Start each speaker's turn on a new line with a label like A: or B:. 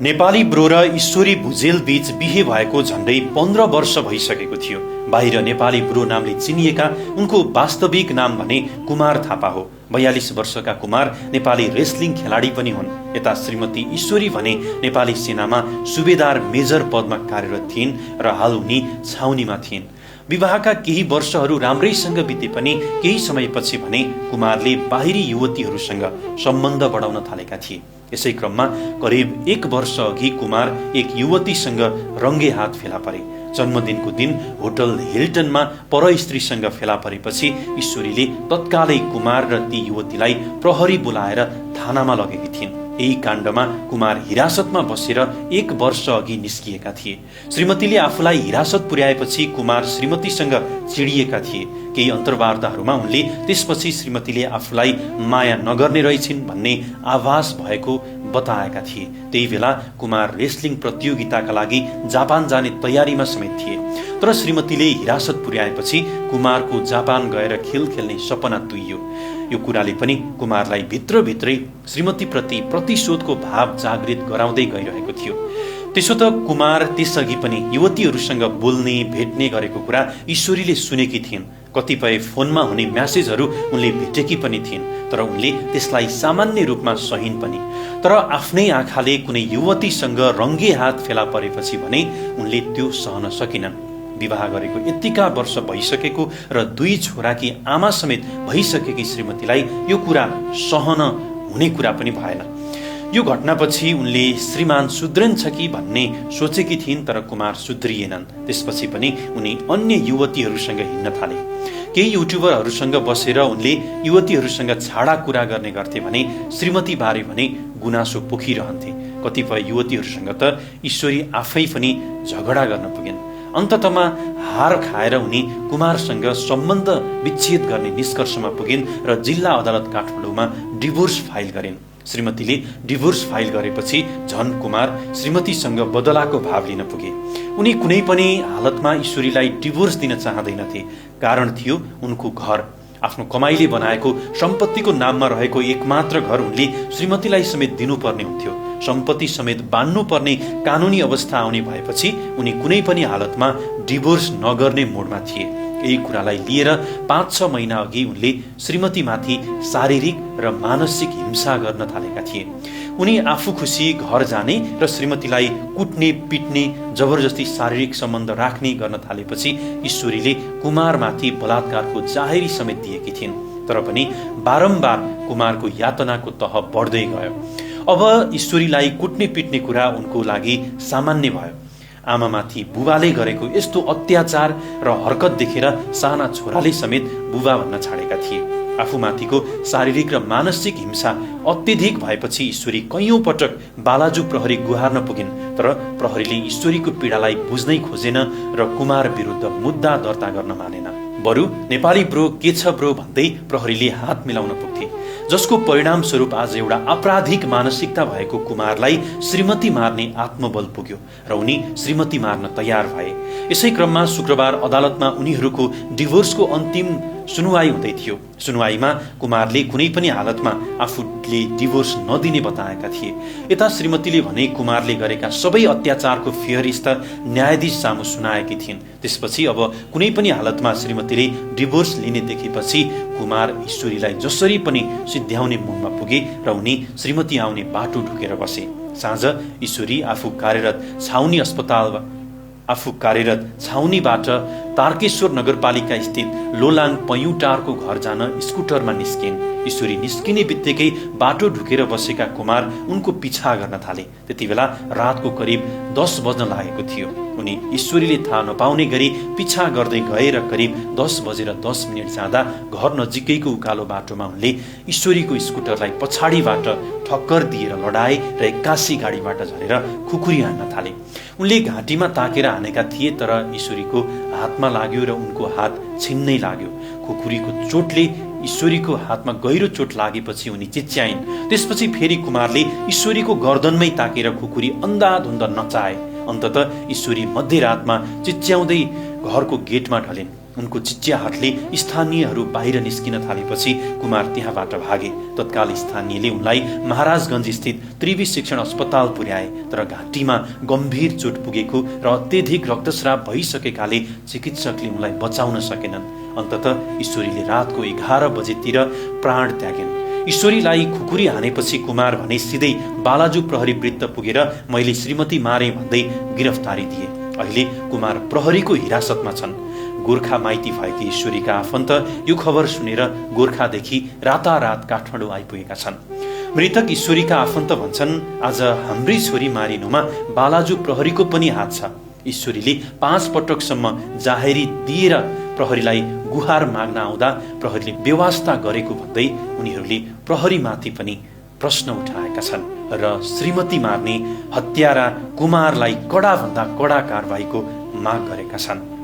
A: Nepali bro र ईश्वरी भुजेल बीच बिहे भएको झण्डै 15 वर्ष भइसकेको थियो। बाहिर नेपाली ब्रो नामले चिनिएका उनको वास्तविक नाम भने कुमार थापा हो। 42 वर्षका कुमार नेपाली रेस्लिङ खेलाडी पनि हुन्। यता श्रीमती ईश्वरी भने नेपाली सेनामा सुबेदार मेजर पदमा कार्यरत थिइन् र हाल उनी छाउनीमा थिइन्। विवाहका केही वर्षहरू राम्रैसँग बिते पनि केही समयपछि भने कुमारले बाहिरी युवतीहरूसँग सम्बन्ध बढाउन थालेका थिए। यसै क्रममा करिब 1 वर्ष अघि कुमार एक युवतीसँग रङ्गे हात फेला परे। जन्मदिनको दिन होटल हिल्टनमा परस्त्रीसँग फेला परेपछि ईश्वरीले तत्कालै कुमार र ती युवतीलाई प्रहरी बोलाएर थानामा लगेकी थिइन्। यही काण्डमा कुमार हिरासतमा बसेर 1 वर्ष अघि निस्किएका थिए। श्रीमतीले आफूलाई हिरासत पुर्याएपछि कुमार श्रीमतीसँग चिडिएका थिए। केही अन्तर्वार्ताहरूमा उनले त्यसपछि श्रीमतीले आफूलाई माया नगर्ने रहेछिन् भन्ने आभास भएको बताएका थिए। त्यही बेला कुमार रेस्लिङ प्रतियोगिताका लागि जापान जाने तयारीमा समेत थिए। तर श्रीमतीले हिरासत पुर्याएपछि कुमारको जापान गएर खेल खेल्ने सपना तुइयो। यो कुराले पनि कुमारलाई भित्रभित्रै श्रीमतीप्रति प्रतिशोधको भाव जागृत गराउँदै गइरहेको थियो। त्यसो त कुमार त्यसअघि पनि युवतीहरूसँग बोल्ने भेट्ने गरेको कुरा ईश्वरीले सुनेकी थिइन्। कतिपय फोनमा हुने म्यासेजहरू उनले भेटेकी पनि थिइन्, तर उनले त्यसलाई सामान्य रूपमा सहिन् पनि। तर आफ्नै आँखाले कुनै युवतीसँग रङ्गे हात फेला परेपछि भने उनले त्यो सहन सकिनन्। विवाह गरेको यतिका वर्ष भइसकेको र 2 छोराकी आमा समेत भइसकेकी श्रीमतीलाई यो कुरा सहन हुने कुरा पनि भएन। यो घटनापछि उनले श्रीमान सुध्रन्छ कि भन्ने सोचेकी थिइन्, तर कुमार सुध्रिएनन्। त्यसपछि पनि उनी अन्य युवतीहरूसँग हिँड्न थाले। केही युट्युबरहरूसँग बसेर उनले युवतीहरूसँग छाडा कुरा गर्ने गर्थे भने श्रीमती बारे भने गुनासो पोखिरहन्थे। कतिपय युवतीहरूसँग त ईश्वरी आफै पनि झगडा गर्न पुगिन्। अन्ततमा हार खाएर उनी कुमारसँग सम्बन्ध विच्छेद गर्ने निष्कर्षमा पुगिन् र जिल्ला अदालत काठमाडौँमा डिभोर्स फाइल गरिन्। श्रीमतीले डिभोर्स फाइल गरेपछि झन कुमार श्रीमतीसँग बदलाको भाव लिन पुगे। उनी कुनै पनि हालतमा ईश्वरीलाई डिभोर्स दिन चाहँदैनथे। कारण थियो उनको घर, आफ्नो कमाइले बनाएको सम्पत्तिको नाममा रहेको एकमात्र घर उनले श्रीमतीलाई समेत दिनुपर्ने हुन्थ्यो। सम्पत्ति समेत बाँड्नु पर्ने कानुनी अवस्था आउने भएपछि उनी कुनै पनि हालतमा डिभोर्स नगर्ने मोडमा थिए। यही कुरालाई लिएर 5-6 महिना अघि उनले श्रीमतीमाथि शारीरिक र मानसिक हिंसा गर्न थालेका थिए। उनी आफू खुसी घर जाने र श्रीमतीलाई कुट्ने, पिट्ने, जबरजस्ती शारीरिक सम्बन्ध राख्ने गर्न थालेपछि ईश्वरीले कुमारमाथि बलात्कारको जाहेरी समेत दिएकी थिइन्। तर पनि बारम्बार कुमारको यातनाको तह बढ्दै गयो। अब ईश्वरीलाई कुट्ने पिट्ने कुरा उनको लागि सामान्य भयो। आमामाथि बुबाले गरेको यस्तो अत्याचार र हरकत देखेर साना छोराले समेत बुबा भन्न छाडेका थिए। आफूमाथिको शारीरिक र मानसिक हिंसा अत्यधिक भएपछि ईश्वरी कैयौं पटक बालाजु प्रहरी गुहार्न पुगिन्, तर प्रहरीले ईश्वरीको पीडालाई बुझ्नै खोजेन र कुमार विरुद्ध मुद्दा दर्ता गर्न मानेन। बरु नेपाली ब्रो के छ ब्रो भन्दै प्रहरीले हात मिलाउन पुग्थे, जसको परिणाम स्वरूप आज एउटा आपराधिक मानसिकता भएको कुमारलाई श्रीमती मार्ने आत्मबल पुग्यो र उनी श्रीमती मार्न तयार भए। यसै क्रममा शुक्रबार अदालतमा उनीहरूको डिभोर्सको अन्तिम सुनुवाई हुँदै थियो। सुनुवाईमा कुमारले कुनै पनि हालतमा आफूले डिभोर्स नदिने बताएका थिए। यता श्रीमतीले भने कुमारले गरेका सबै अत्याचारको फेहरिस्त न्यायाधीश सामु सुनाएकी थिइन्। त्यसपछि अब कुनै पनि हालतमा श्रीमतीले डिभोर्स लिने देखेपछि कुमार ईश्वरीलाई जसरी पनि सिध्याउने मुडमा पुगे र उनी श्रीमती आउने बाटो ढुकेर बसे। साँझ ईश्वरी आफू कार्यरत छाउनीबाट तारकेश्वर नगरपालिका स्थित लोलाङ पैयुटारको घर जान स्कुटरमा निस्किन्। ईश्वरी निस्किने बित्तिकै बाटो ढुकेर बसेका कुमार उनको पिछा गर्न थाले। त्यति बेला रातको करिब 10 बज्न लागेको थियो। उनी ईश्वरीले थाहा नपाउने गरी पिछा गर्दै गए र करिब 10:10 जाँदा घर नजिकैको उकालो बाटोमा उनले ईश्वरीको स्कुटरलाई पछाडिबाट ठक्कर दिएर लडाए र 81 गाडीबाट झरेर खुकुरी हान्न थाले। उनले घाँटीमा ताकेर हानेका थिए, तर ईश्वरीको हातमा लाग्यो र उनको हात छिन्नै लाग्यो। खुकुरीको चोटले ईश्वरीको हातमा गहिरो चोट लागेपछि उनी चिच्याइन्। त्यसपछि फेरि कुमारले ईश्वरीको गर्दनमै ताकेर खुकुरी अन्धाधुन्ध नचाए। अन्ततः ईश्वरी मध्यरातमा चिच्याउँदै घरको गेटमा ढलिन्। उनको चिच्याहाटले स्थानीयहरू बाहिर निस्किन थालेपछि कुमार त्यहाँबाट भागे। तत्काल स्थानीयले उनलाई महाराजगञ्ज स्थित त्रिवी शिक्षण अस्पताल पुर्याए, तर घाँटीमा गम्भीर चोट पुगेको र अत्यधिक रक्तस्राव भइसकेकाले चिकित्सकले उनलाई बचाउन सकेनन्। अन्ततः ईश्वरीले रातको 11 बजेतिर प्राण त्यागिन्। ईश्वरीलाई खुकुरी हानेपछि कुमार भने सिधै बालाजु प्रहरी वृत्त पुगेर मैले श्रीमती मारे भन्दै गिरफ्तारी दिए। अहिले कुमार प्रहरीको हिरासतमा छन्। गोर्खा माइती भएकी ईश्वरीका आफन्त यो खबर सुनेर गोर्खादेखि रातारात काठमाडौँ आइपुगेका छन्। मृतक ईश्वरीका आफन्त भन्छन्, आज हाम्रै छोरी मारिनुमा बालाजु प्रहरीको पनि हात छ। ईश्वरीले 5 पटकसम्म जाहेरी दिएर प्रहरीलाई गुहार माग्न आउँदा प्रहरीले बेवास्ता गरेको भन्दै उनीहरूले प्रहरीमाथि पनि प्रश्न उठाएका छन् र श्रीमती मार्ने हत्यारा कुमारलाई कडाभन्दा कडा कारबाहीको माग गरेका छन्।